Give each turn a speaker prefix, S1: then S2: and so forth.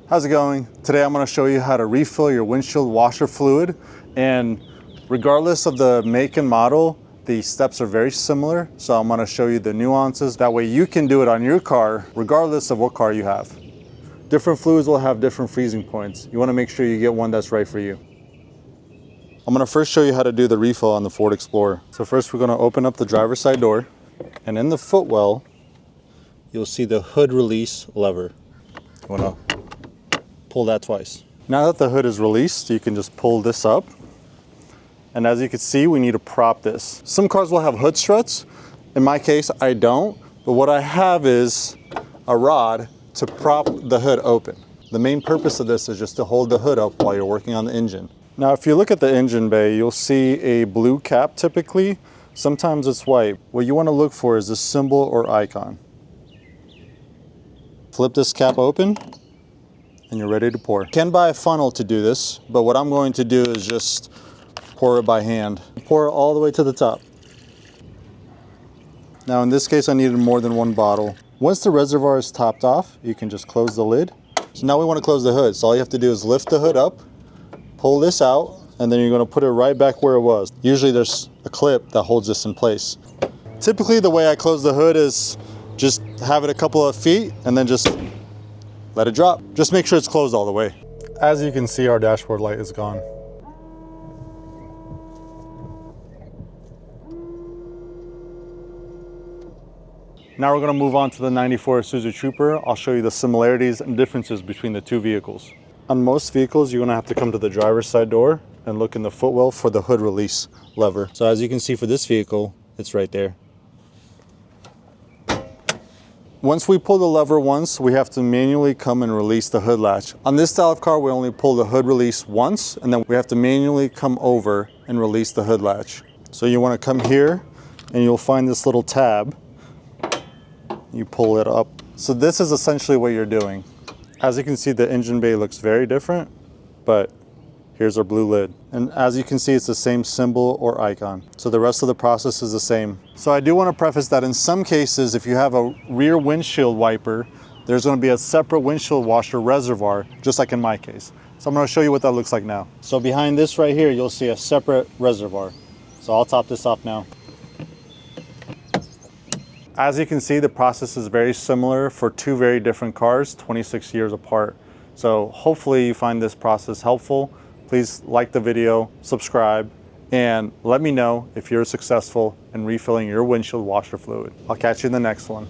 S1: How's it going? Today I'm going to show you how to refill your windshield washer fluid, and regardless of the make and model, the steps are very similar, so I'm going to show you the nuances. That way you can do it on your car regardless of what car you have. Different fluids will have different freezing points. You want to make sure you get one that's right for you. I'm going to first show you how to do the refill on the Ford Explorer. So first we're going to open up the driver's side door, and in the footwell you'll see the hood release lever. You want to pull that twice. Now that the hood is released, you can just pull this up. And as you can see, we need to prop this. Some cars will have hood struts. In my case, I don't. But what I have is a rod to prop the hood open. The main purpose of this is just to hold the hood up while you're working on the engine. Now, if you look at the engine bay, you'll see a blue cap typically. Sometimes it's white. What you want to look for is a symbol or icon. Flip this cap open, and you're ready to pour. You can buy a funnel to do this, but what I'm going to do is just pour it by hand. Pour it all the way to the top. Now in this case I needed more than one bottle. Once the reservoir is topped off, you can just close the lid. So now we want to close the hood. So all you have to do is lift the hood up, pull this out, and then you're going to put it right back where it was. Usually there's a clip that holds this in place. Typically the way I close the hood is just have it a couple of feet and then just let it drop. Just make sure it's closed all the way. As you can see, our dashboard light is gone. Now we're going to move on to the 94 Isuzu Trooper. I'll show you the similarities and differences between the two vehicles. On most vehicles, you're going to have to come to the driver's side door and look in the footwell for the hood release lever. So as you can see for this vehicle, it's right there. Once we pull the lever once, we have to manually come and release the hood latch. On this style of car, we only pull the hood release once, and then we have to manually come over and release the hood latch. So you want to come here, and you'll find this little tab. You pull it up. So this is essentially what you're doing. As you can see, the engine bay looks very different, but here's our blue lid. And as you can see, it's the same symbol or icon. So the rest of the process is the same. So I do want to preface that in some cases, if you have a rear windshield wiper, there's going to be a separate windshield washer reservoir, just like in my case. So I'm going to show you what that looks like now. So behind this right here, you'll see a separate reservoir. So I'll top this off now. As you can see, the process is very similar for two very different cars, 26 years apart. So hopefully you find this process helpful. Please like the video, subscribe, and let me know if you're successful in refilling your windshield washer fluid. I'll catch you in the next one.